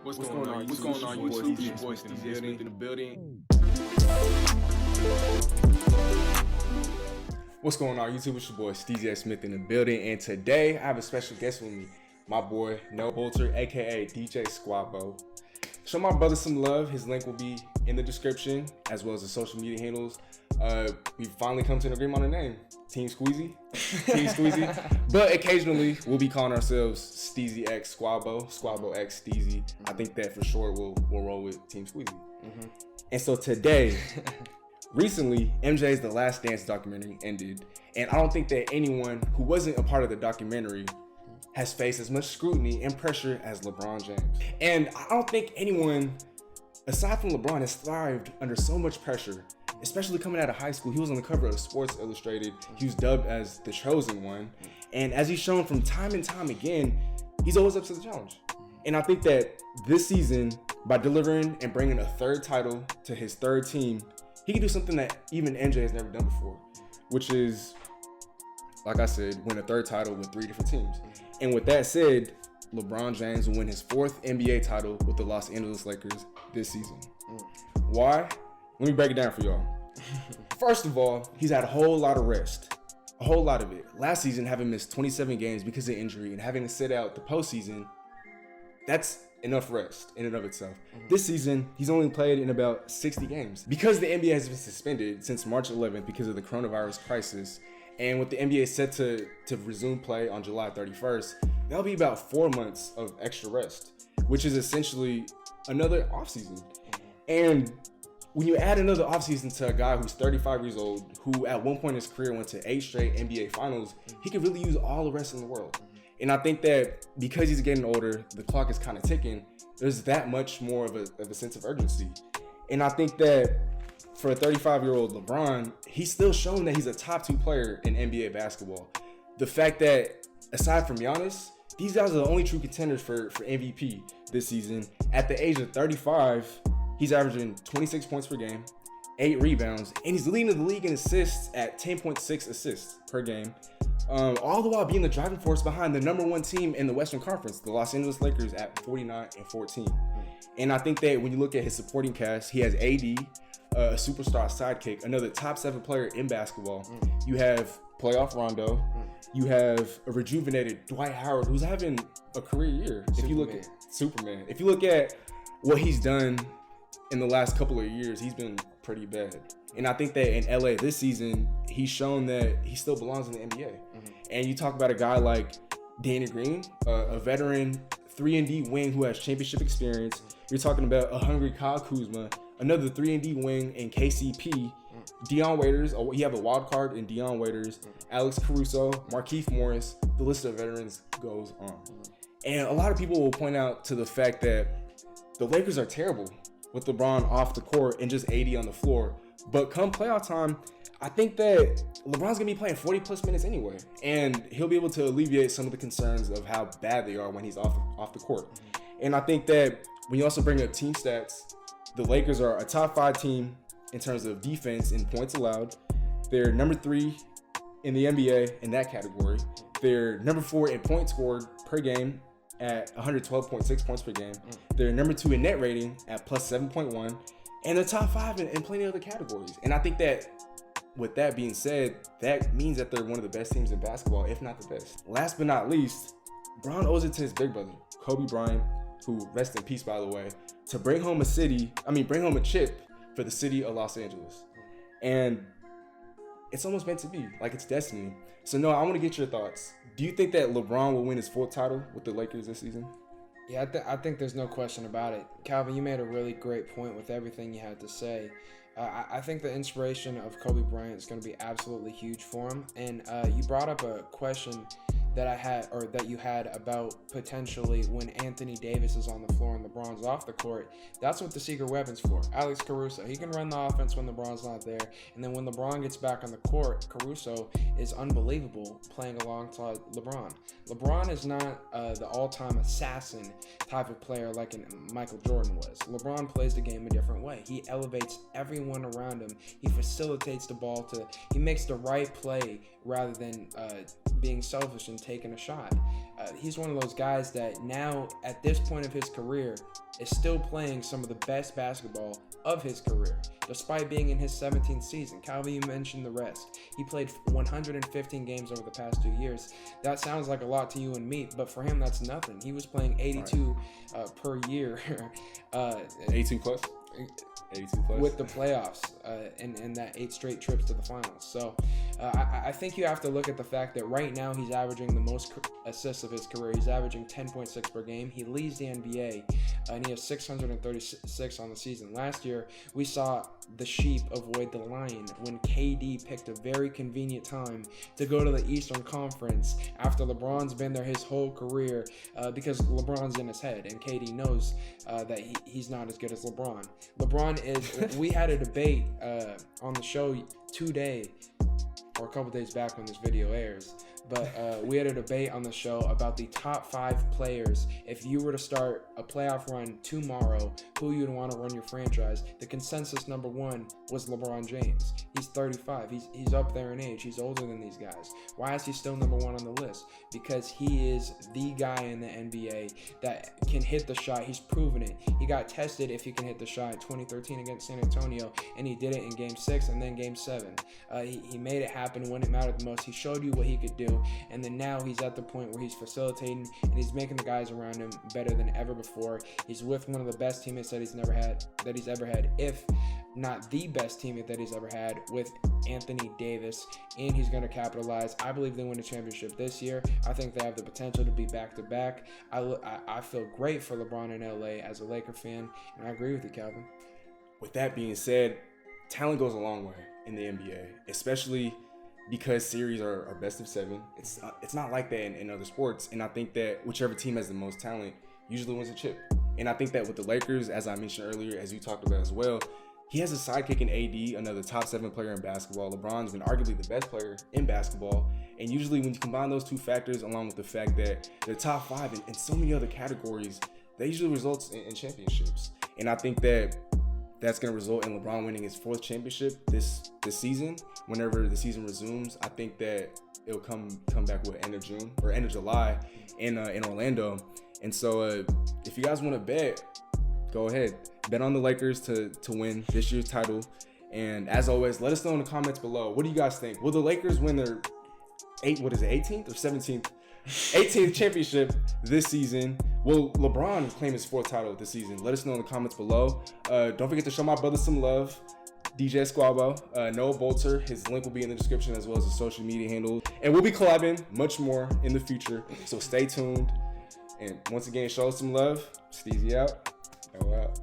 What's going on? What's going on? You boys, Squeezy Smith in the building. What's going on, YouTube? It's your boy, Squeezy Smith in the building, and today I have a special guest with me, my boy, Noah Boelter, aka DJ Squabo. Show my brother some love. His link will be in the description, as well as the social media handles. We finally come to an agreement on the name, Team Squeezy. Team Squeezy. But occasionally, we'll be calling ourselves Steezy X Squabo, Squabo X Steezy. I think that for sure we'll roll with Team Squeezy. Mm-hmm. And so today, recently, MJ's The Last Dance documentary ended, and I don't think that anyone who wasn't a part of the documentary has faced as much scrutiny and pressure as LeBron James. And I don't think anyone, aside from LeBron, has thrived under so much pressure, especially coming out of high school. He was on the cover of Sports Illustrated. He was dubbed as the chosen one. And as he's shown from time and time again, he's always up to the challenge. And I think that this season, by delivering and bringing a third title to his third team, he can do something that even MJ has never done before, which is, like I said, win a third title with 3 different teams. And with that said, LeBron James will win his 4th NBA title with the Los Angeles Lakers this season. Why? Let me break it down for y'all. First of all, he's had a whole lot of rest. A whole lot of it. Last season, having missed 27 games because of injury and having to sit out the postseason, that's enough rest in and of itself. This season, he's only played in about 60 games. Because the NBA has been suspended since March 11th because of the coronavirus crisis, and with the NBA set to resume play on July 31st, that'll be about 4 months of extra rest, which is essentially another offseason. And when you add another offseason to a guy who's 35 years old, who at one point in his career went to 8 straight NBA finals, he could really use all the rest in the world. And I think that because he's getting older, the clock is kind of ticking, there's that much more of a sense of urgency. And I think that for a 35-year-old LeBron, he's still shown that he's a top 2 player in NBA basketball. The fact that, aside from Giannis, these guys are the only true contenders for MVP this season. At the age of 35, he's averaging 26 points per game, 8 rebounds, and he's leading the league in assists at 10.6 assists per game. All the while being the driving force behind the number 1 team in the Western Conference, the Los Angeles Lakers, at 49-14. And I think that when you look at his supporting cast, he has AD, a superstar sidekick, another top 7 player in basketball. You have playoff Rondo. You have a rejuvenated Dwight Howard, who's having a career year. If you look at Superman, if you look at what he's done in the last couple of years, he's been pretty bad. And I think that in LA this season, he's shown that he still belongs in the NBA. And you talk about a guy like Danny Green, a veteran 3-and-D wing who has championship experience. You're talking about a hungry Kyle Kuzma, another 3-and-D wing in KCP, Dion Waiters. You have a wild card in Dion Waiters, Alex Caruso, Markieff Morris. The list of veterans goes on. And a lot of people will point out to the fact that the Lakers are terrible with LeBron off the court and just AD on the floor. But come playoff time, I think that LeBron's going to be playing 40-plus minutes anyway. And he'll be able to alleviate some of the concerns of how bad they are when he's off the court. And I think that when you also bring up team stats, the Lakers are a top 5 team in terms of defense in points allowed. They're number 3 in the NBA in that category. They're number 4 in points scored per game at 112.6 points per game. They're number 2 in net rating at plus 7.1. And they're top 5 in plenty of other categories. And I think that with that being said, that means that they're one of the best teams in basketball, if not the best. Last but not least, Bron owes it to his big brother, Kobe Bryant, who, rest in peace by the way, to bring home a chip for the city of Los Angeles. And it's almost meant to be, like it's destiny. So Noah, I want to get your thoughts. Do you think that LeBron will win his 4th title with the Lakers this season? Yeah, I think there's no question about it. Calvin, you made a really great point with everything you had to say. I think the inspiration of Kobe Bryant is going to be absolutely huge for him. And you brought up a question that you had about potentially when Anthony Davis is on the floor and LeBron's off the court. That's what the secret weapon's for. Alex Caruso, he can run the offense when LeBron's not there, and then when LeBron gets back on the court, Caruso is unbelievable playing alongside LeBron. LeBron is not the all-time assassin type of player like Michael Jordan was. LeBron plays the game a different way. He elevates everyone around him. He facilitates the ball he makes the right play rather than being selfish and taking a shot. He's one of those guys that now, at this point of his career, is still playing some of the best basketball of his career, despite being in his 17th season. Calvin, you mentioned the rest. He played 115 games over the past 2 years. That sounds like a lot to you and me, but for him, that's nothing. He was playing 82 per year. 82 plus? 82 plus. With the playoffs and that 8 straight trips to the finals. So I think you have to look at the fact that right now he's averaging the most assists of his career. He's averaging 10.6 per game. He leads the NBA, and he has 636 on the season. Last year, we saw the sheep avoid the lion when KD picked a very convenient time to go to the Eastern Conference after LeBron's been there his whole career, because LeBron's in his head, and KD knows that he's not as good as LeBron. LeBron is, we had a debate on the show today, or a couple days back when this video airs, but we had a debate on the show about the top 5 players. If you were to start a playoff run tomorrow, who you'd want to run your franchise. The consensus number 1 was LeBron James. He's 35. He's up there in age. He's older than these guys. Why is he still number 1 on the list? Because he is the guy in the NBA that can hit the shot. He's proven it. He got tested if he can hit the shot in 2013 against San Antonio, and he did it in Game 6 and then Game 7. He made it happen when it mattered the most. He showed you what he could do. And then now he's at the point where he's facilitating and he's making the guys around him better than ever before. He's with one of the best teammates that he's ever had, if not the best teammate that he's ever had, with Anthony Davis, and he's going to capitalize. I believe they win a championship this year. I think they have the potential to be back-to-back. I feel great for LeBron in LA as a Laker fan, and I agree with you, Calvin. With that being said, talent goes a long way in the NBA, especially because series are best of 7. It's not like that in other sports, and I think that whichever team has the most talent usually wins a chip. And I think that with the Lakers, as I mentioned earlier, as you talked about as well, he has a sidekick in AD, another top 7 player in basketball. LeBron's been arguably the best player in basketball, and usually when you combine those 2 factors along with the fact that they're top 5 in so many other categories, that usually results in championships. And I think that that's going to result in LeBron winning his 4th championship this season. Whenever the season resumes, I think that it'll come back with end of June or end of July in Orlando. And so if you guys want to bet, go ahead. Bet on the Lakers to win this year's title. And as always, let us know in the comments below. What do you guys think? Will the Lakers win their 18th or 17th? 18th championship this season? Will LeBron claim his 4th title this season? Let us know in the comments below. Don't forget to show my brother some love. DJ Squabo, Noah Boelter. His link will be in the description, as well as his social media handle. And we'll be collabing much more in the future, so stay tuned. And once again, show us some love. Squeezy out. And we're out.